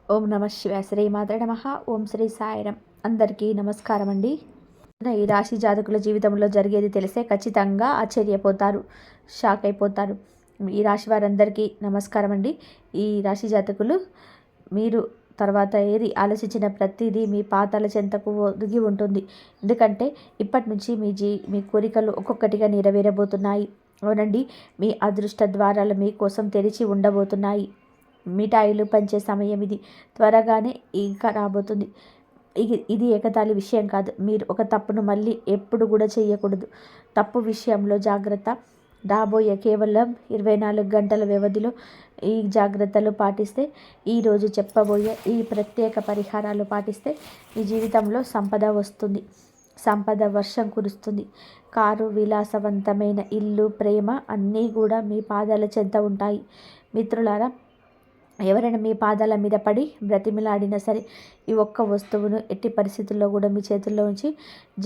ఓం నమ శివాయ. శ్రీమాత్రే నమః. ఓం శ్రీ సాయిరం. అందరికీ నమస్కారం అండి. ఈ రాశి జాతకుల జీవితంలో జరిగేది తెలిసే ఖచ్చితంగా ఆశ్చర్యపోతారు, షాక్ అయిపోతారు. ఈ రాశి వారందరికీ నమస్కారం అండి. ఈ రాశి జాతకులు మీరు తర్వాత ఏది ఆలోచించిన ప్రతిదీ మీ పాతాల చెంతకు ఒదిగి ఉంటుంది. ఎందుకంటే ఇప్పటి నుంచి మీ కోరికలు ఒక్కొక్కటిగా నెరవేరబోతున్నాయి. అవునండి, మీ అదృష్ట ద్వారాలు మీకోసం తెరిచి ఉండబోతున్నాయి. మిఠాయిలు పంచే సమయం ఇది. త్వరగానే ఇంకా రాబోతుంది. ఇది ఏకతాళి విషయం కాదు. మీరు ఒక తప్పును మళ్ళీ ఎప్పుడు కూడా చేయకూడదు. తప్పు విషయంలో జాగ్రత్త. రాబోయే కేవలం 24 గంటల వ్యవధిలో ఈ జాగ్రత్తలు పాటిస్తే, ఈరోజు చెప్పబోయే ఈ ప్రత్యేక పరిహారాలు పాటిస్తే మీ జీవితంలో సంపద వస్తుంది. సంపద వర్షం కురుస్తుంది. కారు, విలాసవంతమైన ఇల్లు, ప్రేమ అన్నీ కూడా మీ పాదాల చెంత ఉంటాయి. మిత్రులారా, ఎవరైనా మీ పాదాల మీద పడి బ్రతిమిలాడినా సరే ఈ ఒక్క వస్తువును ఎట్టి పరిస్థితుల్లో కూడా మీ చేతుల్లో ఉంచి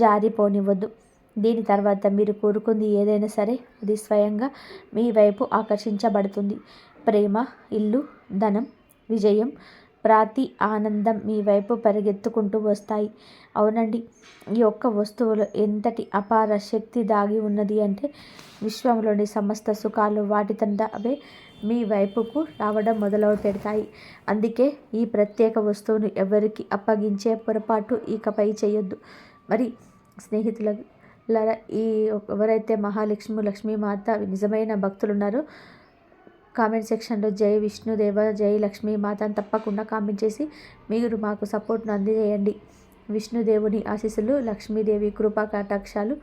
జారిపోనివ్వద్దు. దీని తర్వాత మీరు కోరుకుంది ఏదైనా సరే అది స్వయంగా మీ వైపు ఆకర్షించబడుతుంది. ప్రేమ, ఇల్లు, ధనం, విజయం, ప్రతి ఆనందం మీ వైపు పరిగెత్తుకుంటూ వస్తాయి. అవునండి, ఈ ఒక్క వస్తువులో ఎంతటి అపార శక్తి దాగి ఉన్నది అంటే విశ్వంలోని సమస్త సుఖాలు వాటితంతా అవే మీ వైపుకు రావడం మొదలు పెడతాయి. అందుకే ఈ ప్రత్యేక వస్తువును ఎవరికి అప్పగించే పొరపాటు ఇకపై చేయొద్దు. మరి స్నేహితులారా, ఈ ఎవరైతే లక్ష్మీమాత నిజమైన భక్తులు ఉన్నారో కామెంట్ సెక్షన్లో జై విష్ణుదేవ, జై లక్ష్మీమాత అని తప్పకుండా కామెంట్ చేసి మీరు మాకు సపోర్ట్ను అందజేయండి. విష్ణుదేవుని ఆశీస్సులు, లక్ష్మీదేవి కృపా కటాక్షాలు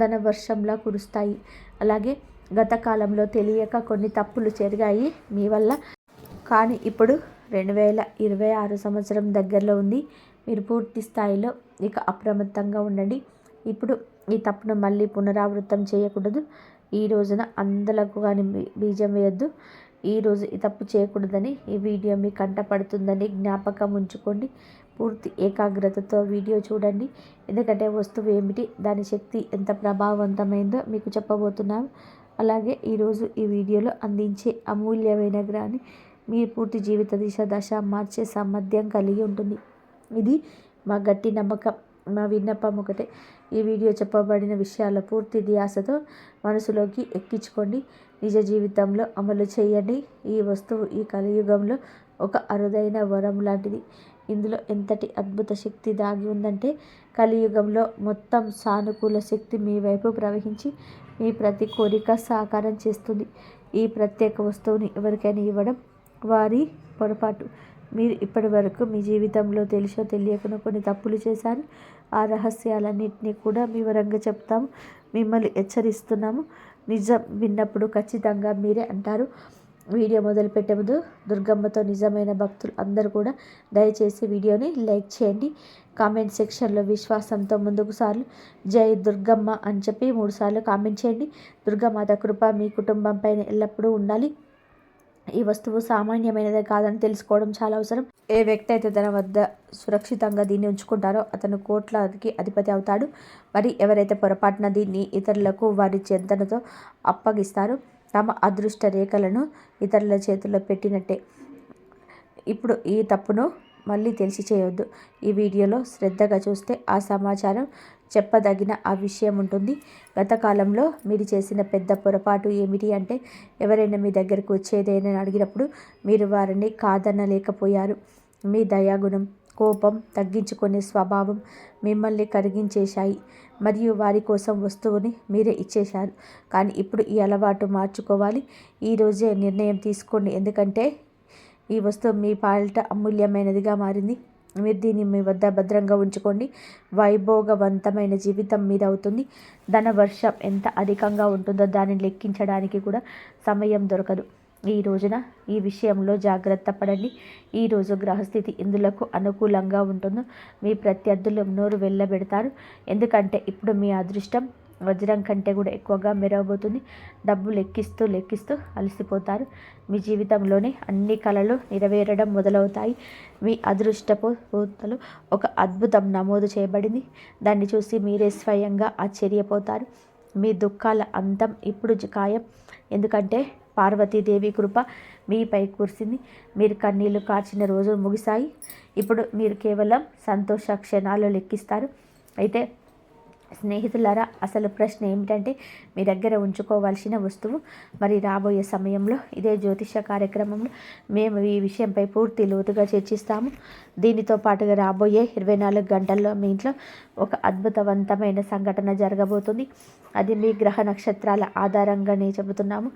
ధనవర్షంలా కురుస్తాయి. అలాగే గత కాలంలో తెలియక కొన్ని తప్పులు జరిగాయి మీ వల్ల. కానీ ఇప్పుడు 2026 సంవత్సరం దగ్గరలో ఉంది. మీరు పూర్తి స్థాయిలో ఇక అప్రమత్తంగా ఉండండి. ఇప్పుడు ఈ తప్పును మళ్ళీ పునరావృతం చేయకూడదు. ఈ రోజున అందలకు కానీ బీజం వేయద్దు. ఈరోజు ఈ తప్పు చేయకూడదని ఈ వీడియో మీ కంటపడుతుందని జ్ఞాపకం ఉంచుకోండి. పూర్తి ఏకాగ్రతతో వీడియో చూడండి. ఎందుకంటే వస్తువు ఏమిటి, దాని శక్తి ఎంత ప్రభావవంతమైందో మీకు చెప్పబోతున్నాను. అలాగే ఈరోజు ఈ వీడియోలో అందించే అమూల్యమైన జ్ఞాని మీ పూర్తి జీవిత దశ మార్చే సామర్థ్యం కలిగి ఉంటుంది. ఇది మా గట్టి నమ్మకం. మా విన్నపం ఒకటే, ఈ వీడియో చెప్పబడిన విషయాల పూర్తి ధ్యాసతో మనసులోకి ఎక్కించుకోండి. నిజ జీవితంలో అమలు చేయండి. ఈ వస్తువు ఈ కలియుగంలో ఒక అరుదైన వరం లాంటిది. ఇందులో ఎంతటి అద్భుత శక్తి దాగి ఉందంటే కలియుగంలో మొత్తం సానుకూల శక్తి మీ వైపు ప్రవహించి మీ ప్రతి కోరిక సాకారం చేస్తుంది. ఈ ప్రత్యేక వస్తువుని ఎవరికైనా ఇవ్వడం వారి పొరపాటు. మీరు ఇప్పటి వరకు మీ జీవితంలో తెలుసో తెలియకనో కొన్ని తప్పులు చేశారు. ఆ రహస్యాలన్నింటినీ కూడా వివరంగా చెప్తాము. మిమ్మల్ని హెచ్చరిస్తున్నాము. నిజం విన్నప్పుడు ఖచ్చితంగా మీరే అంటారు. వీడియో మొదలుపెట్టే ముందు దుర్గమ్మతో నిజమైన భక్తులు అందరూ కూడా దయచేసి వీడియోని లైక్ చేయండి. కామెంట్ సెక్షన్లో విశ్వాసంతో ముందుకు సార్లు జై దుర్గమ్మ అని చెప్పి 3 సార్లు కామెంట్ చేయండి. దుర్గామాత కృప మీ కుటుంబం పైన ఎల్లప్పుడూ ఉండాలి. ఈ వస్తువు సామాన్యమైనదే కాదని తెలుసుకోవడం చాలా అవసరం. ఏ వ్యక్తి అయితే తన వద్ద సురక్షితంగా దీన్ని ఉంచుకుంటారో అతను కోట్లకి అధిపతి అవుతాడు. మరి ఎవరైతే పొరపాటున దీన్ని ఇతరులకు వారి చెంతనతో అప్పగిస్తారో తమ అదృష్ట రేఖలను ఇతరుల చేతుల్లో పెట్టినట్టే. ఇప్పుడు ఈ తప్పును మళ్ళీ తెలిసి చేయవద్దు. ఈ వీడియోలో శ్రద్ధగా చూస్తే ఆ సమాచారం చెప్పదగిన ఆ విషయం ఉంటుంది. గత కాలంలో మీరు చేసిన పెద్ద పొరపాటు ఏమిటి అంటే ఎవరైనా మీ దగ్గరకు వచ్చేదేనని అడిగినప్పుడు మీరు వారిని కాదనలేకపోయారు. మీ దయాగుణం, కోపం తగ్గించుకునే స్వభావం మిమ్మల్ని కరిగించేశాయి. మరియు వారి కోసం వస్తువుని మీరే ఇచ్చేశారు. కానీ ఇప్పుడు ఈ అలవాటు మార్చుకోవాలి. ఈరోజే నిర్ణయం తీసుకోండి. ఎందుకంటే ఈ వస్తువు మీ పాలిట అమూల్యమైనదిగా మారింది. మీరు దీన్ని మీ వద్ద భద్రంగా ఉంచుకోండి. వైభోగవంతమైన జీవితం మీద అవుతుంది. ధనవర్షం ఎంత అధికంగా ఉంటుందో దానిని లెక్కించడానికి కూడా సమయం దొరకదు. ఈ రోజున ఈ విషయంలో జాగ్రత్త పడండి. ఈరోజు గ్రహస్థితి ఇందులకు అనుకూలంగా ఉంటుందో మీ ప్రత్యర్థులు నోరు వెళ్ళబెడతారు. ఎందుకంటే ఇప్పుడు మీ అదృష్టం వజ్రం కంటే కూడా ఎక్కువగా మెరవబోతుంది. డబ్బు లెక్కిస్తూ అలసిపోతారు. మీ జీవితంలోనే అన్ని కళలు నెరవేరడం మొదలవుతాయి. మీ అదృష్టపు పూతలు ఒక అద్భుతం నమోదు చేయబడింది. దాన్ని చూసి మీరే స్వయంగా ఆశ్చర్యపోతారు. మీ దుఃఖాల అంతం ఇప్పుడు ఖాయం. ఎందుకంటే పార్వతీదేవి కృప మీపై కురిసింది. మీరు కన్నీళ్లు కార్చిన రోజులు ముగిశాయి. ఇప్పుడు మీరు కేవలం సంతోష క్షణాలు లెక్కిస్తారు. అయితే స్నేహితులారా, అసలు ప్రశ్న ఏమిటంటే, మీ దగ్గర ఉంచుకోవాల్సిన వస్తువు. మరి రాబోయే సమయంలో ఇదే జ్యోతిష కార్యక్రమంలో మేము ఈ విషయంపై పూర్తి లోతుగా చర్చిస్తాము. దీనితో పాటుగా రాబోయే 24 గంటల్లో మీ ఇంట్లో ఒక అద్భుతవంతమైన సంఘటన జరగబోతుంది. అది మీ గ్రహ నక్షత్రాల ఆధారంగానే చెబుతున్నాము.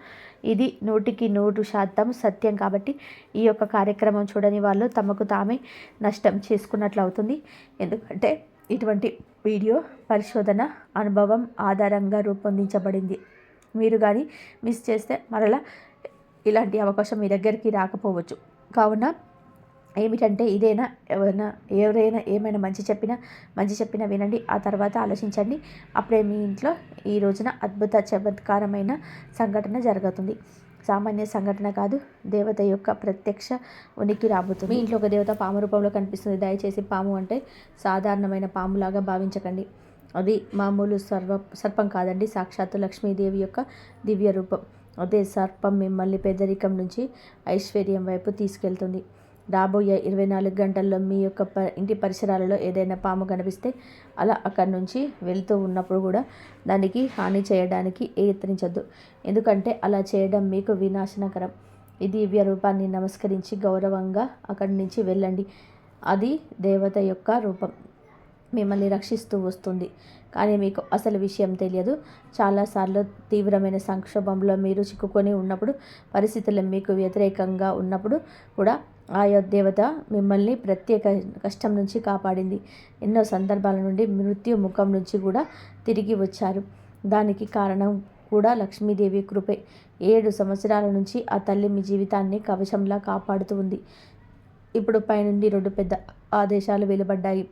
ఇది 100% సత్యం. కాబట్టి ఈ యొక్క కార్యక్రమం చూడని వాళ్ళు తమకు తామే నష్టం చేసుకున్నట్లు అవుతుంది. ఎందుకంటే ఇటువంటి వీడియో పరిశోధన అనుభవం ఆధారంగా రూపొందించబడింది. మీరు కానీ మిస్ చేస్తే మరలా ఇలాంటి అవకాశం మీ దగ్గరికి రాకపోవచ్చు. కావున ఏమిటంటే, ఎవరైనా ఏమైనా మంచి చెప్పినా వినండి. ఆ తర్వాత ఆలోచించండి. అప్పుడే మీ ఇంట్లో ఈ రోజున అద్భుత చమత్కారమైన సంఘటన జరుగుతుంది. సామాన్య సంఘటన కాదు, దేవత యొక్క ప్రత్యక్ష ఉనికి రాబోతుంది. మీ ఇంట్లో ఒక దేవత పాము రూపంలో కనిపిస్తుంది. దయచేసి పాము అంటే సాధారణమైన పాములాగా భావించకండి. అది మామూలు సర్పం కాదండి, సాక్షాత్తు లక్ష్మీదేవి యొక్క దివ్య రూపం. అదే సర్పం మిమ్మల్ని పేదరికం నుంచి ఐశ్వర్యం వైపు తీసుకెళ్తుంది. రాబోయే 24 గంటల్లో మీ యొక్క ఇంటి పరిసరాలలో ఏదైనా పాము కనిపిస్తే అలా అక్కడి నుంచి వెళ్తూ ఉన్నప్పుడు కూడా దానికి హాని చేయడానికి యత్నించద్దు. ఎందుకంటే అలా చేయడం మీకు వినాశనకరం. ఈ దివ్య రూపాన్ని నమస్కరించి గౌరవంగా అక్కడి నుంచి వెళ్ళండి. అది దేవత యొక్క రూపం, మిమ్మల్ని రక్షిస్తూ వస్తుంది. కానీ మీకు అసలు విషయం తెలియదు. చాలాసార్లు తీవ్రమైన సంక్షోభంలో మీరు చిక్కుకొని ఉన్నప్పుడు, పరిస్థితులు మీకు వ్యతిరేకంగా ఉన్నప్పుడు కూడా ఆయా దేవత మిమ్మల్ని ప్రత్యేక కష్టం నుంచి కాపాడింది. ఎన్నో సందర్భాల నుండి మృత్యు ముఖం నుంచి కూడా తిరిగి వచ్చారు. దానికి కారణం కూడా లక్ష్మీదేవి కృపే. 7 సంవత్సరాల నుంచి ఆ తల్లి మీ జీవితాన్ని కవచంలా కాపాడుతూ ఉంది. ఇప్పుడు పైనుండి 2 పెద్ద ఆదేశాలు వెలువడ్డాయి.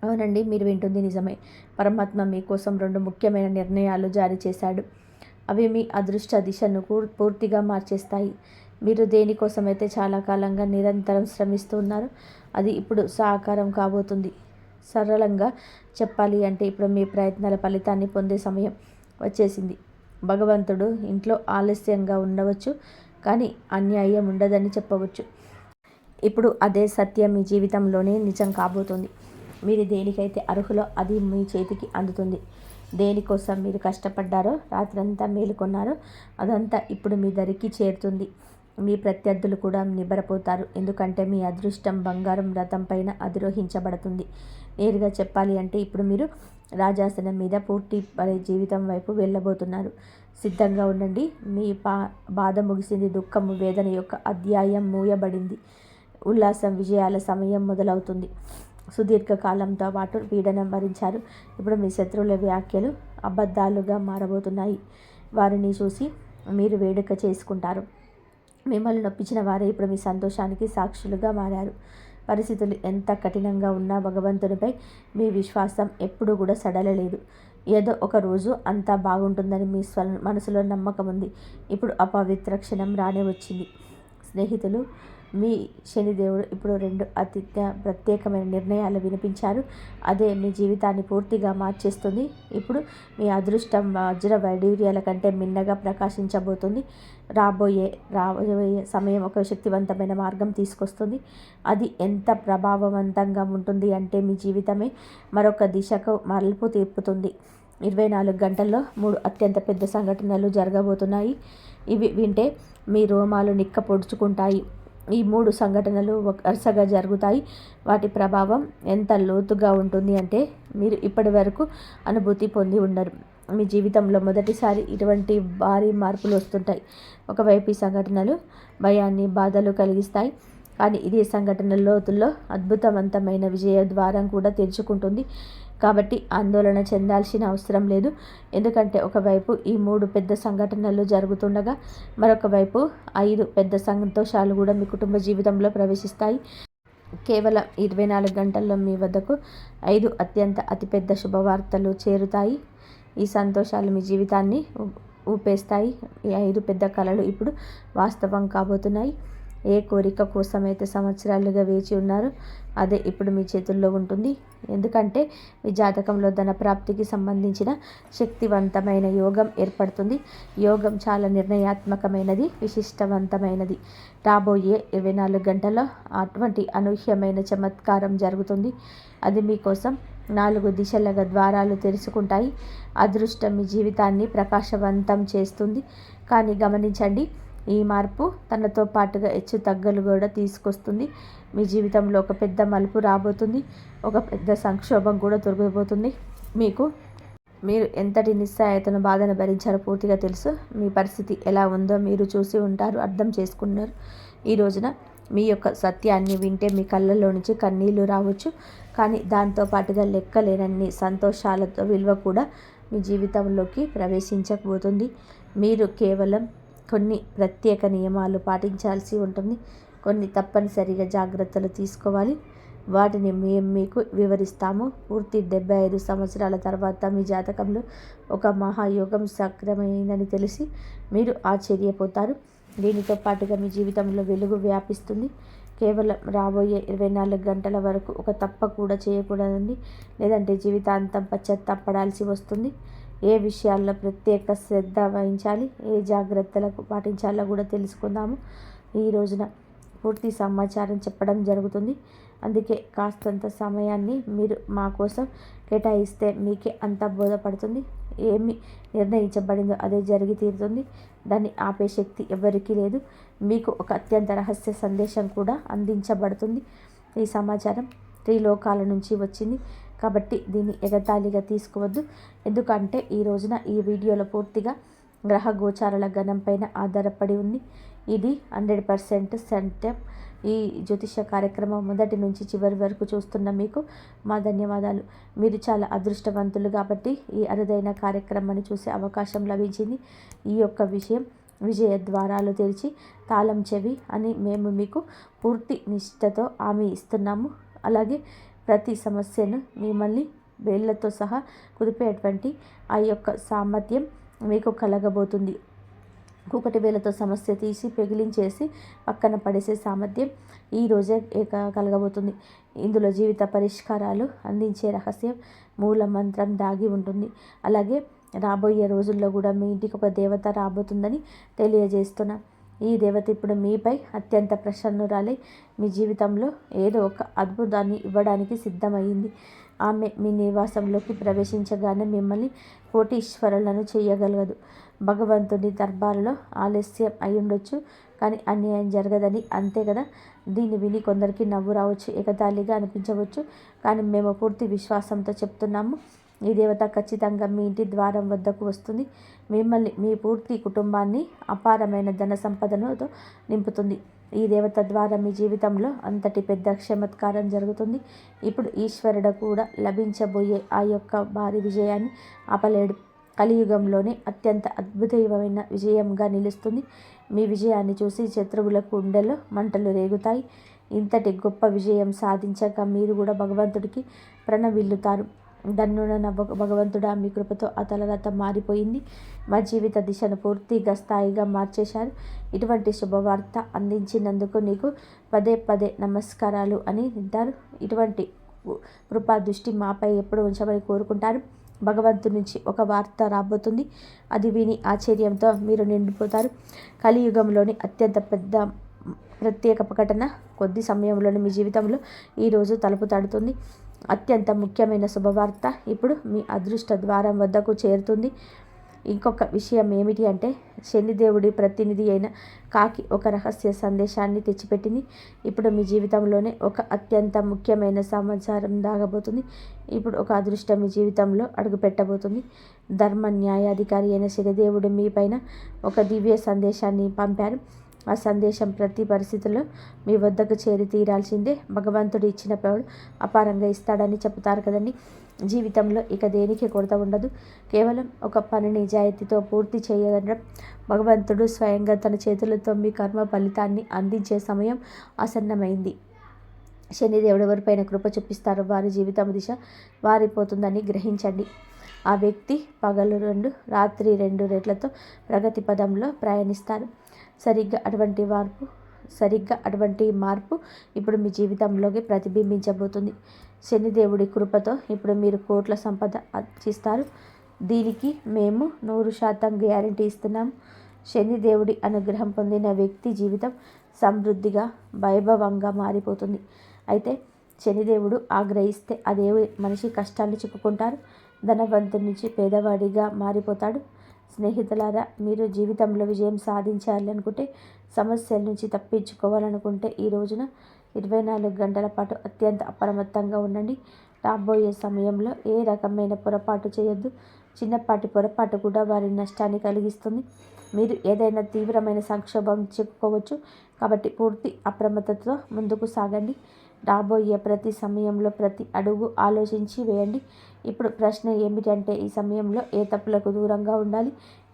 అవునండి, మీరు వింటుంది నిజమే. పరమాత్మ మీకోసం 2 ముఖ్యమైన నిర్ణయాలు జారీ చేశాడు. అవి మీ అదృష్ట దిశను పూర్తిగా మార్చేస్తాయి. మీరు దేనికోసమైతే చాలా కాలంగా నిరంతరం శ్రమిస్తూ ఉన్నారు, అది ఇప్పుడు సాకారం కాబోతుంది. సరళంగా చెప్పాలి అంటే ఇప్పుడు మీ ప్రయత్నాల ఫలితాన్ని పొందే సమయం వచ్చేసింది. భగవంతుడు ఇంట్లో ఆలస్యంగా ఉండవచ్చు, కానీ అన్యాయం ఉండదని చెప్పవచ్చు. ఇప్పుడు అదే సత్యం మీ జీవితంలోనే నిజం కాబోతుంది. మీరు దేనికైతే అర్హులో అది మీ చేతికి అందుతుంది. దేనికోసం మీరు కష్టపడ్డారో, రాత్రంతా మేలుకొన్నారో అదంతా ఇప్పుడు మీ దరికి చేరుతుంది. మీ ప్రత్యర్థులు కూడా నిబ్బరపోతారు. ఎందుకంటే మీ అదృష్టం బంగారం రథం పైన అధిరోహించబడుతుంది. నేరుగా చెప్పాలి అంటే ఇప్పుడు మీరు రాజాసనం మీద పూర్తి జీవితం వైపు వెళ్ళబోతున్నారు. సిద్ధంగా ఉండండి. మీ బాధ ముగిసింది. దుఃఖము, వేదన యొక్క అధ్యాయం మూయబడింది. ఉల్లాసం, విజయాల సమయం మొదలవుతుంది. సుదీర్ఘకాలంతో పాటు పీడనం భరించారు. ఇప్పుడు మీ శత్రువుల వ్యాఖ్యలు అబద్ధాలుగా మారబోతున్నాయి. వారిని చూసి మీరు వేడుక చేసుకుంటారు. మిమ్మల్ని నొప్పించిన వారే ఇప్పుడు మీ సంతోషానికి సాక్షులుగా మారారు. పరిస్థితులు ఎంత కఠినంగా ఉన్నా భగవంతునిపై మీ విశ్వాసం ఎప్పుడూ కూడా సడలలేదు. ఏదో ఒక రోజు అంతా బాగుంటుందని మీ మనసులో నమ్మకం ఉంది. ఇప్పుడు అపవిత్ర క్షణం రానే వచ్చింది. స్నేహితులు, మీ శనిదేవుడు ఇప్పుడు 2 అత్యంత ప్రత్యేకమైన నిర్ణయాలు వినిపించారు. అదే మీ జీవితాన్ని పూర్తిగా మార్చేస్తుంది. ఇప్పుడు మీ అదృష్టం వజ్ర వైడూర్యాల కంటే మిన్నగా ప్రకాశించబోతుంది. రాబోయే సమయం ఒక శక్తివంతమైన మార్గం తీసుకొస్తుంది. అది ఎంత ప్రభావవంతంగా ఉంటుంది అంటే మీ జీవితమే మరొక దిశకు మలుపు తిప్పుతుంది. 24 గంటల్లో 3 అత్యంత పెద్ద సంఘటనలు జరగబోతున్నాయి. ఇవి వింటే మీ రోమాలు నిక్క పొడుచుకుంటాయి. ఈ 3 సంఘటనలు వరుసగా జరుగుతాయి. వాటి ప్రభావం ఎంత లోతుగా ఉంటుంది అంటే మీరు ఇప్పటి వరకు అనుభూతి పొంది ఉండరు. మీ జీవితంలో మొదటిసారి ఇటువంటి భారీ మార్పులు వస్తుంటాయి. ఒకవైపు ఈ సంఘటనలు భయాన్ని, బాధలు కలిగిస్తాయి. కానీ ఇదే సంఘటన లోతుల్లో అద్భుతవంతమైన విజయ ద్వారం కూడా తెరుచుకుంటుంది. కాబట్టి ఆందోళన చెందాల్సిన అవసరం లేదు. ఎందుకంటే ఒకవైపు ఈ 3 పెద్ద సంఘటనలు జరుగుతుండగా మరొక వైపు 5 పెద్ద సంతోషాలు కూడా మీ కుటుంబ జీవితంలో ప్రవేశిస్తాయి. కేవలం 24 గంటల్లో మీ వద్దకు 5 అతిపెద్ద శుభవార్తలు చేరుతాయి. ఈ సంతోషాలు మీ జీవితాన్ని ఊపేస్తాయి. ఈ 5 పెద్ద కలలు ఇప్పుడు వాస్తవం కాబోతున్నాయి. ఏ కోరిక కోసమైతే సంవత్సరాలుగా వేచి ఉన్నారో అదే ఇప్పుడు మీ చేతుల్లో ఉంటుంది. ఎందుకంటే మీ జాతకంలో ధన ప్రాప్తికి సంబంధించిన శక్తివంతమైన యోగం ఏర్పడుతుంది. యోగం చాలా నిర్ణయాత్మకమైనది, విశిష్టవంతమైనది. రాబోయే 24 గంటల్లో అటువంటి అనూహ్యమైన చమత్కారం జరుగుతుంది. అది మీకోసం 4 దిశలుగా ద్వారాలు తెరుచుకుంటాయి. అదృష్టం మీ జీవితాన్ని ప్రకాశవంతం చేస్తుంది. కానీ గమనించండి, ఈ మార్పు తనతో పాటుగా హెచ్చు తగ్గులు కూడా తీసుకొస్తుంది. మీ జీవితంలో ఒక పెద్ద మలుపు రాబోతుంది. ఒక పెద్ద సంక్షోభం కూడా తొలగిపోతుంది. మీరు ఎంతటి నిస్సహాయతను బాధను భరించారో పూర్తిగా తెలుసు. మీ పరిస్థితి ఎలా ఉందో మీరు చూసి ఉంటారు, అర్థం చేసుకున్నారు. ఈ రోజున మీ యొక్క సత్యాన్ని వింటే మీ కళ్ళల్లో నుంచి కన్నీళ్లు రావచ్చు. కానీ దాంతో పాటుగా లెక్కలేనన్ని సంతోషాలతో విలువ కూడా మీ జీవితంలోకి ప్రవేశించకపోతుంది. మీరు కేవలం కొన్ని ప్రత్యేక నియమాలు పాటించాల్సి ఉంటుంది. కొన్ని తప్పనిసరిగా జాగ్రత్తలు తీసుకోవాలి. వాటిని మేము మీకు వివరిస్తాము. పూర్తి 75 సంవత్సరాల తర్వాత మీ జాతకంలో ఒక మహాయోగం సక్రమైందని తెలిసి మీరు ఆశ్చర్యపోతారు. దీనితో పాటుగా మీ జీవితంలో వెలుగు వ్యాపిస్తుంది. కేవలం రాబోయే 24 గంటల వరకు ఒక తప్ప కూడా చేయకూడదండి. లేదంటే జీవితాంతం పశ్చాత్తాపడాల్సి వస్తుంది. ఏ విషయాల్లో ప్రత్యేక శ్రద్ధ వహించాలి, ఏ జాగ్రత్తలకు పాటించాలో కూడా తెలుసుకుందాము. ఈ రోజున పూర్తి సమాచారం చెప్పడం జరుగుతుంది. అందుకే కాస్తంత సమయాన్ని మీరు మా కోసం కేటాయిస్తే మీకే అంత బోధపడుతుంది. ఏమి నిర్ణయించబడిందో అదే జరిగి తీరుతుంది. దాన్ని ఆపే శక్తి ఎవరికీ లేదు. మీకు ఒక అత్యంత రహస్య సందేశం కూడా అందించబడుతుంది. ఈ సమాచారం త్రిలోకాల నుంచి వచ్చింది కాబట్టి దీన్ని ఎగతాళిగా తీసుకోవద్దు. ఎందుకంటే ఈ రోజున ఈ వీడియోలో పూర్తిగా గ్రహ గోచారాల గణం పైన ఆధారపడి ఉంది. ఇది 100% సత్యం. ఈ జ్యోతిష కార్యక్రమం మొదటి నుంచి చివరి వరకు చూస్తున్న మీకు మా ధన్యవాదాలు. మీరు చాలా అదృష్టవంతులు కాబట్టి ఈ అరుదైన కార్యక్రమాన్ని చూసే అవకాశం లభించింది. ఈ యొక్క విషయం విజయ ద్వారాలు తెరిచి తాళం చెవి అని మేము మీకు పూర్తి నిష్ఠతో హామీ ఇస్తున్నాము. అలాగే ప్రతి సమస్యను మిమ్మల్ని వేళ్లతో సహా కుదిపేటువంటి ఆ యొక్క సామర్థ్యం మీకు కలగబోతుంది. కూకటి వేలతో సమస్య తీసి పెగిలించేసి పక్కన పడేసే సామర్థ్యం ఈరోజే కలగబోతుంది. ఇందులో జీవిత పరిష్కారాలు అందించే రహస్యం మూల మంత్రం దాగి ఉంటుంది. అలాగే రాబోయే రోజుల్లో కూడా మీ ఇంటికి ఒక దేవత రాబోతుందని తెలియజేస్తున్నా. ఈ దేవత ఇప్పుడు మీపై అత్యంత ప్రసన్నురాలై మీ జీవితంలో ఏదో ఒక అద్భుతాన్ని ఇవ్వడానికి సిద్ధమైంది. ఆమె మీ నివాసంలోకి ప్రవేశించగానే మిమ్మల్ని కోటీశ్వరులను చేయగలగదు. భగవంతుని దర్బారులో ఆలస్యం అయి ఉండొచ్చు, కానీ అన్యాయం జరగదని, అంతే కదా. దీన్ని విని కొందరికి నవ్వు రావచ్చు, ఎగతాళిగా అనిపించవచ్చు. కానీ మేము పూర్తి విశ్వాసంతో చెప్తున్నాము, ఈ దేవత ఖచ్చితంగా మీ ఇంటి ద్వారం వద్దకు వస్తుంది. మిమ్మల్ని, మీ పూర్తి కుటుంబాన్ని అపారమైన ధన సంపదనతో నింపుతుంది. ఈ దేవత ద్వారా మీ జీవితంలో అంతటి పెద్ద చమత్కారం జరుగుతుంది. ఇప్పుడు ఈశ్వరుడు కూడా లభించబోయే ఆ యొక్క భారీ విజయాన్ని ఆపలేడు. కలియుగంలోనే అత్యంత అద్భుతమైన విజయంగా నిలుస్తుంది. మీ విజయాన్ని చూసి శత్రువుల గుండెల్లో మంటలు రేగుతాయి. ఇంతటి గొప్ప విజయం సాధించాక మీరు కూడా భగవంతుడికి ప్రణవిల్లుతారు. దన్నున భగవంతుడా, మీ కృపతో ఆ తలరాత మారిపోయింది. మా జీవిత దిశను పూర్తిగా స్థాయిగా మార్చేశారు. ఇటువంటి శుభవార్త అందించినందుకు నీకు పదే పదే నమస్కారాలు అని వింటారు. ఇటువంటి కృపా దృష్టి మాపై ఎప్పుడు ఉంచమని కోరుకుంటారు. భగవంతుడి నుంచి ఒక వార్త రాబోతుంది. అది విని ఆశ్చర్యంతో మీరు నిండిపోతారు. కలియుగంలోని అత్యంత పెద్ద ప్రత్యేక ప్రకటన కొద్ది సమయంలోనే మీ జీవితంలో ఈరోజు తలుపు తడుతుంది. అత్యంత ముఖ్యమైన శుభవార్త ఇప్పుడు మీ అదృష్ట ద్వారం వద్దకు చేరుతుంది. ఇంకొక విషయం ఏమిటి అంటే, శనిదేవుడి ప్రతినిధి అయిన కాకి ఒక రహస్య సందేశాన్ని తెచ్చిపెట్టింది. ఇప్పుడు మీ జీవితంలోనే ఒక అత్యంత ముఖ్యమైన సమాచారం దాగబోతుంది. ఇప్పుడు ఒక అదృష్టం మీ జీవితంలో అడుగుపెట్టబోతుంది. ధర్మ న్యాయాధికారి అయిన శనిదేవుడు మీ పైన ఒక దివ్య సందేశాన్ని పంపారు. ఆ సందేశం ప్రతి పరిస్థితుల్లో మీ వద్దకు చేరి తీరాల్సిందే. భగవంతుడు ఇచ్చిన పౌడు అపారంగా ఇస్తాడని చెప్తారు కదండి. జీవితంలో ఇక దేనికి కొరత ఉండదు. కేవలం ఒక పని నిజాయితీతో పూర్తి చేయగలడం. భగవంతుడు స్వయంగా తన చేతులతో మీ కర్మ ఫలితాన్ని అందించే సమయం ఆసన్నమైంది. శనిదేవుడు ఎవరిపైన కృప చూపిస్తారో వారి జీవితం దిశ మారిపోతుందని గ్రహించండి. ఆ వ్యక్తి పగలు 2, రాత్రి 2 రెట్లతో ప్రగతి పదంలో ప్రయాణిస్తారు. సరిగ్గా అటువంటి మార్పు సరిగ్గా అటువంటి మార్పు ఇప్పుడు మీ జీవితంలోకి ప్రతిబింబించబోతుంది. శనిదేవుడి కృపతో ఇప్పుడు మీరు కోట్ల సంపద ఆర్జిస్తారు. దీనికి మేము 100% గ్యారంటీ ఇస్తున్నాము. శనిదేవుడి అనుగ్రహం పొందిన వ్యక్తి జీవితం సమృద్ధిగా వైభవంగా మారిపోతుంది. అయితే శనిదేవుడు ఆగ్రహిస్తే అదే మనిషి కష్టాలు చిక్కుకుంటారు. ధనవంతుడి నుంచి పేదవాడిగా మారిపోతాడు. స్నేహితులారా, మీరు జీవితంలో విజయం సాధించాలనుకుంటే, సమస్యల నుంచి తప్పించుకోవాలనుకుంటే ఈ రోజున 24 గంటల పాటు అత్యంత అప్రమత్తంగా ఉండండి. రాబోయే సమయంలో ఏ రకమైన పొరపాటు చేయొద్దు. చిన్నపాటి పొరపాటు కూడా వారి నష్టాన్ని కలిగిస్తుంది. మీరు ఏదైనా తీవ్రమైన సంక్షోభం చిక్కుకోవచ్చు. కాబట్టి పూర్తి అప్రమత్తతతో ముందుకు సాగండి. రాబోయే ప్రతి సమయంలో ప్రతి అడుగు ఆలోచించి వేయండి. ఇప్పుడు ప్రశ్న ఏమిటంటే, ఈ సమయంలో ఏ తప్పులకు దూరంగా ఉండాలి,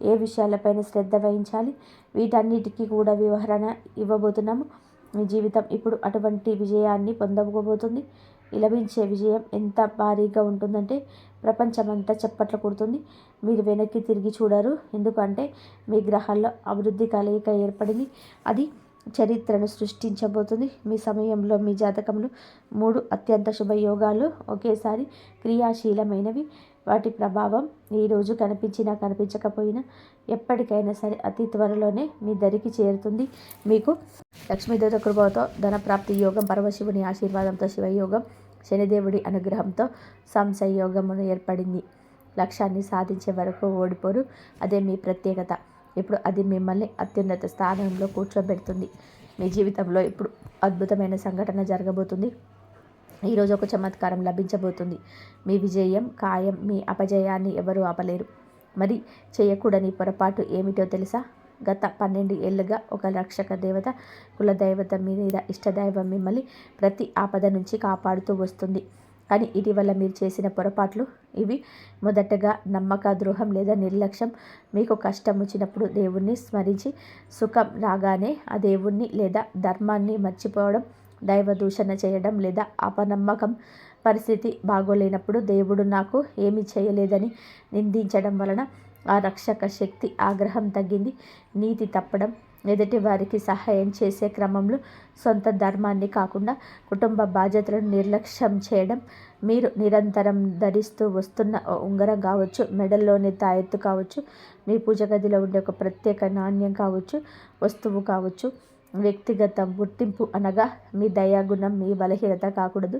ఏ విషయాలపైన శ్రద్ధ వహించాలి, వీటన్నిటికీ కూడా వివరణ ఇవ్వబోతున్నాము. మీ జీవితం ఇప్పుడు అటువంటి విజయాన్ని పొందబోతుంది. లభించే విజయం ఎంత భారీగా ఉంటుందంటే ప్రపంచమంతా చప్పట్లు కొడుతుంది. మీరు వెనక్కి తిరిగి చూడరు. ఎందుకంటే మీ గ్రహాల్లో అభివృద్ధి కలయిక ఏర్పడింది. అది చరిత్రను సృష్టించబోతుంది. మీ సమయంలో మీ జాతకంలో 3 అత్యంత శుభయోగాలు ఒకేసారి క్రియాశీలమైనవి. వాటి ప్రభావం ఈరోజు కనిపించినా కనిపించకపోయినా ఎప్పటికైనా సరే అతి త్వరలోనే మీ దరికి చేరుతుంది. మీకు లక్ష్మీదేవత కృపతో ధనప్రాప్తి యోగం, పరమశివుని ఆశీర్వాదంతో శివయోగం, శనిదేవుడి అనుగ్రహంతో సంశయోగమును ఏర్పడింది. లక్ష్యాన్ని సాధించే వరకు ఓడిపోరు. అదే మీ ప్రత్యేకత. ఇప్పుడు అది మిమ్మల్ని అత్యున్నత స్థానంలో కూర్చోబెడుతుంది. మీ జీవితంలో ఇప్పుడు అద్భుతమైన సంఘటన జరగబోతుంది. ఈరోజు ఒక చమత్కారం లభించబోతుంది. మీ విజయం ఖాయం. మీ అపజయాన్ని ఎవరూ ఆపలేరు. మరి చేయకూడని పొరపాటు ఏమిటో తెలుసా? గత 12 ఏళ్లుగా ఒక రక్షక దేవత, కులదైవత మీద ఇష్టదైవం మిమ్మల్ని ప్రతి ఆపద నుంచి కాపాడుతూ వస్తుంది. కానీ ఇటీవల మీరు చేసిన పొరపాట్లు ఇవి. మొదటగా నమ్మక ద్రోహం లేదా నిర్లక్ష్యం. మీకు కష్టం వచ్చినప్పుడు దేవుణ్ణి స్మరించి సుఖం రాగానే ఆ దేవుణ్ణి లేదా ధర్మాన్ని మర్చిపోవడం, దైవ దూషణ చేయడం లేదా అపనమ్మకం. పరిస్థితి బాగోలేనప్పుడు దేవుడు నాకు ఏమీ చేయలేదని నిందించడం వలన ఆ రక్షక శక్తి ఆగ్రహం తగ్గింది. నీతి తప్పడం, ఎదుటి వారికి సహాయం చేసే క్రమంలో సొంత ధర్మాన్ని కాకుండా కుటుంబ బాధ్యతలను నిర్లక్ష్యం చేయడం, మీరు నిరంతరం ధరిస్తూ వస్తున్న ఉంగరం కావచ్చు, మెడల్లోని తాయెత్తు కావచ్చు, మీ పూజ గదిలో ఉండే ఒక ప్రత్యేక నాణ్యం కావచ్చు, వస్తువు కావచ్చు, వ్యక్తిగత గుర్తింపు అనగా మీ దయాగుణం మీ బలహీనత కాకూడదు.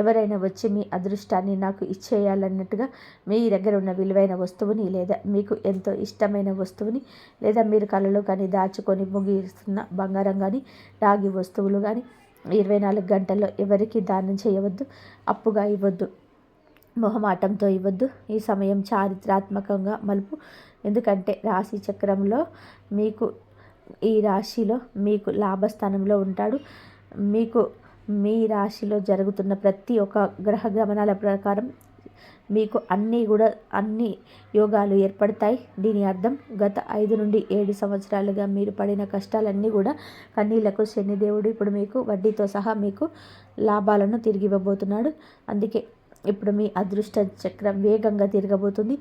ఎవరైనా వచ్చి మీ అదృష్టాన్ని నాకు ఇచ్చేయాలన్నట్టుగా మీ దగ్గర ఉన్న విలువైన వస్తువుని లేదా మీకు ఎంతో ఇష్టమైన వస్తువుని లేదా మీరు కలలో కానీ దాచుకొని ముగిస్తున్న బంగారం కానీ రాగి వస్తువులు కానీ 24 గంటల్లో ఎవరికి దానం చేయవద్దు. అప్పుగా ఇవ్వద్దు. మొహమాటంతో ఇవ్వద్దు. ఈ సమయం చారిత్రాత్మకంగా మలుపు. ఎందుకంటే రాశి చక్రంలో మీకు ఈ రాశిలో మీకు లాభస్థానంలో ఉంటాడు. మీకు మీ రాశిలో జరుగుతున్న ప్రతి ఒక్క గ్రహ గమనాల ప్రకారం మీకు అన్ని యోగాలు ఏర్పడతాయి. దీని అర్థం గత 5 నుండి 7 సంవత్సరాలుగా మీరు పడిన కష్టాలన్నీ కూడా కన్నీళ్లకు శనిదేవుడు ఇప్పుడు మీకు వడ్డీతో సహా మీకు లాభాలను తిరిగి ఇవ్వబోతున్నాడు. అందుకే ఇప్పుడు మీ అదృష్ట చక్రం వేగంగా తిరగబోతుంది.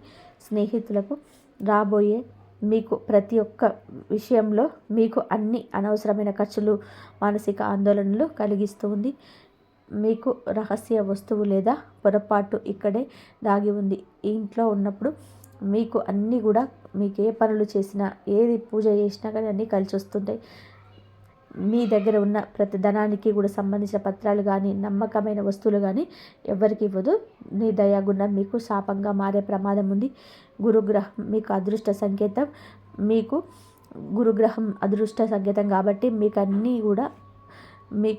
స్నేహితులకు రాబోయే మీకు ప్రతి ఒక్క విషయంలో మీకు అన్ని అనవసరమైన ఖర్చులు, మానసిక ఆందోళనలు కలిగిస్తూ ఉంది. మీకు రహస్య వస్తువు లేదా పొరపాటు ఇక్కడే దాగి ఉంది. ఈ ఇంట్లో ఉన్నప్పుడు మీకు అన్నీ కూడా మీకు ఏ పనులు చేసినా, ఏది పూజ చేసినా కానీ అన్నీ కలిసి వస్తుంటాయి. మీ దగ్గర ఉన్న ప్రతి ధనానికి కూడా సంబంధించిన పత్రాలు కానీ, నమ్మకమైన వస్తువులు కానీ ఎవరికి ఇవ్వదు. మీ దయాగుణం మీకు శాపంగా మారే ప్రమాదం ఉంది. గురుగ్రహం మీకు అదృష్ట సంకేతం. మీకు గురుగ్రహం అదృష్ట సంకేతం కాబట్టి మీకు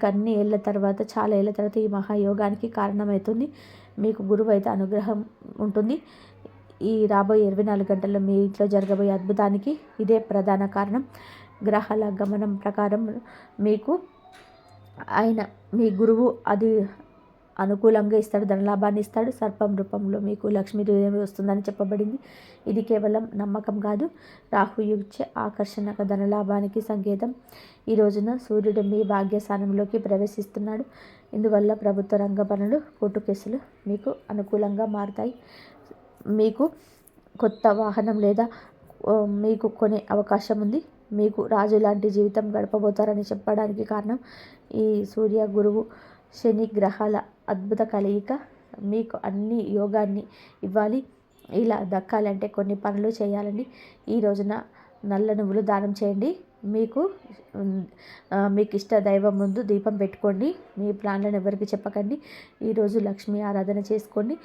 అన్ని ఏళ్ళ తర్వాత, చాలా ఏళ్ళ తర్వాత ఈ మహాయోగానికి కారణమవుతుంది. మీకు గురువు అయితే అనుగ్రహం ఉంటుంది. ఈ రాబోయే 24 గంటల్లో మీ ఇంట్లో జరగబోయే అద్భుతానికి ఇదే ప్రధాన కారణం. గ్రహాల గమనం ప్రకారం మీకు మీ గురువు అది అనుకూలంగా ఇస్తాడు, ధనలాభాన్ని ఇస్తాడు. సర్పం రూపంలో మీకు లక్ష్మీదేవి వస్తుందని చెప్పబడింది. ఇది కేవలం నమ్మకం కాదు, రాహు ఇచ్చే ఆకర్షణక ధనలాభానికి సంకేతం. ఈ రోజున సూర్యుడు మీ భాగ్యస్థానంలోకి ప్రవేశిస్తున్నాడు. ఇందువల్ల ప్రభుత్వ రంగ పనులు, కోర్టు కేసులు మీకు అనుకూలంగా మారుతాయి. మీకు కొత్త వాహనం లేదా మీకు కొనే అవకాశం ఉంది. మీకు రాజు లాంటి జీవితం గడపబోతారని చెప్పడానికి కారణం ఈ సూర్య గురువు శని గ్రహాల అద్భుత కలయిక మీకు అన్ని యోగాన్ని ఇవ్వాలి. ఇలా దక్కాలంటే కొన్ని పనులు చేయాలండి. ఈ రోజున నల్ల నువ్వులు దానం చేయండి. మీకు ఇష్ట దైవం ముందు దీపం పెట్టుకోండి. మీ ప్లాన్లను ఎవరికి చెప్పకండి. ఈరోజు లక్ష్మీ ఆరాధన చేసుకోండి.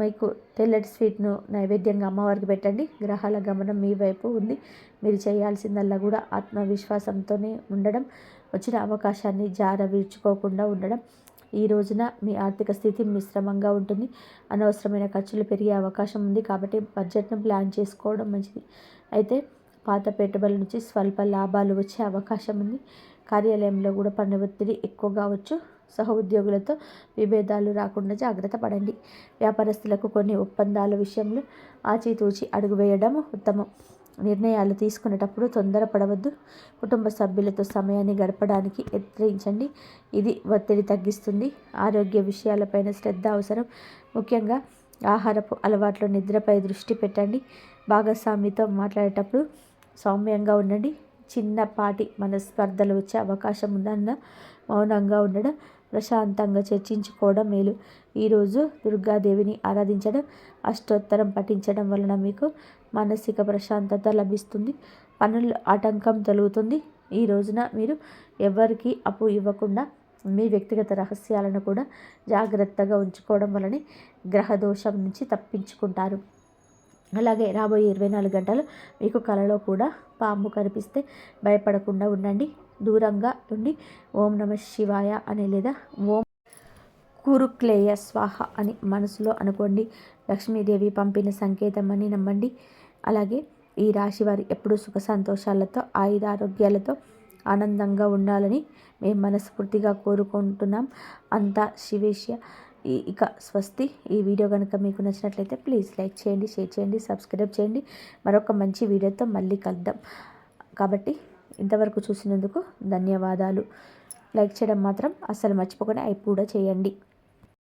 మీకు తెల్లటి స్వీట్ను నైవేద్యంగా అమ్మవారికి పెట్టండి. గ్రహాల గమనం మీ వైపు ఉంది. మీరు చేయాల్సిందల్లా కూడా ఆత్మవిశ్వాసంతోనే ఉండడం, వచ్చిన అవకాశాన్ని విడుచుకోకుండా ఉండడం. ఈ రోజున మీ ఆర్థిక స్థితి మిశ్రమంగా ఉంటుంది. అనవసరమైన ఖర్చులు పెరిగే అవకాశం ఉంది. కాబట్టి బడ్జెట్ను ప్లాన్ చేసుకోవడం మంచిది. అయితే పాత పెట్టుబడుల నుంచి స్వల్ప లాభాలు వచ్చే అవకాశం ఉంది. కార్యాలయంలో కూడా పని ఒత్తిడి ఎక్కువగా వచ్చు. సహ ఉద్యోగులతో విభేదాలు రాకుండా జాగ్రత్త పడండి. వ్యాపారస్తులకు కొన్ని ఒప్పందాల విషయంలో ఆచితూచి అడుగు వేయడం ఉత్తమం. నిర్ణయాలు తీసుకునేటప్పుడు తొందరపడవద్దు. కుటుంబ సభ్యులతో సమయాన్ని గడపడానికి యత్నించండి. ఇది ఒత్తిడి తగ్గిస్తుంది. ఆరోగ్య విషయాలపైన శ్రద్ధ అవసరం. ముఖ్యంగా ఆహారపు అలవాట్లు, నిద్రపై దృష్టి పెట్టండి. భాగస్వామితో మాట్లాడేటప్పుడు సౌమ్యంగా ఉండండి. చిన్నపాటి మనస్పర్ధలు వచ్చే అవకాశం ఉందన్న మౌనంగా ఉండడం, ప్రశాంతంగా చర్చించుకోవడం మేలు. ఈరోజు దుర్గాదేవిని ఆరాధించడం, అష్టోత్తరం పఠించడం వలన మీకు మానసిక ప్రశాంతత లభిస్తుంది. పనుల్లో ఆటంకం తొలుగుతుంది. ఈ రోజున మీరు ఎవరికి అప్పు ఇవ్వకుండా మీ వ్యక్తిగత రహస్యాలను కూడా జాగ్రత్తగా ఉంచుకోవడం వలన గ్రహదోషం నుంచి తప్పించుకుంటారు. అలాగే రాబోయే 24 గంటలు మీకు కలలో కూడా పాము కనిపిస్తే భయపడకుండా ఉండండి. దూరంగా ఉండి ఓం నమ శివాయ అని లేదా ఓం కురుక్లేయ స్వాహ అని మనసులో అనుకోండి. లక్ష్మీదేవి పంపిన సంకేతం అని నమ్మండి. అలాగే ఈ రాశి వారు ఎప్పుడూ సుఖ సంతోషాలతో, ఆయురారోగ్యాలతో ఆనందంగా ఉండాలని మేము మనస్ఫూర్తిగా కోరుకుంటున్నాం. అంతా శివేశ్య. ఇక స్వస్తి. ఈ వీడియో కనుక మీకు నచ్చినట్లయితే ప్లీజ్ లైక్ చేయండి, షేర్ చేయండి, సబ్స్క్రైబ్ చేయండి. మరొక మంచి వీడియోతో మళ్ళీ కలుద్దాం. కాబట్టి ఇంతవరకు చూసినందుకు ధన్యవాదాలు. లైక్ చేయడం మాత్రం అస్సలు మర్చిపోకుండా కూడా చేయండి.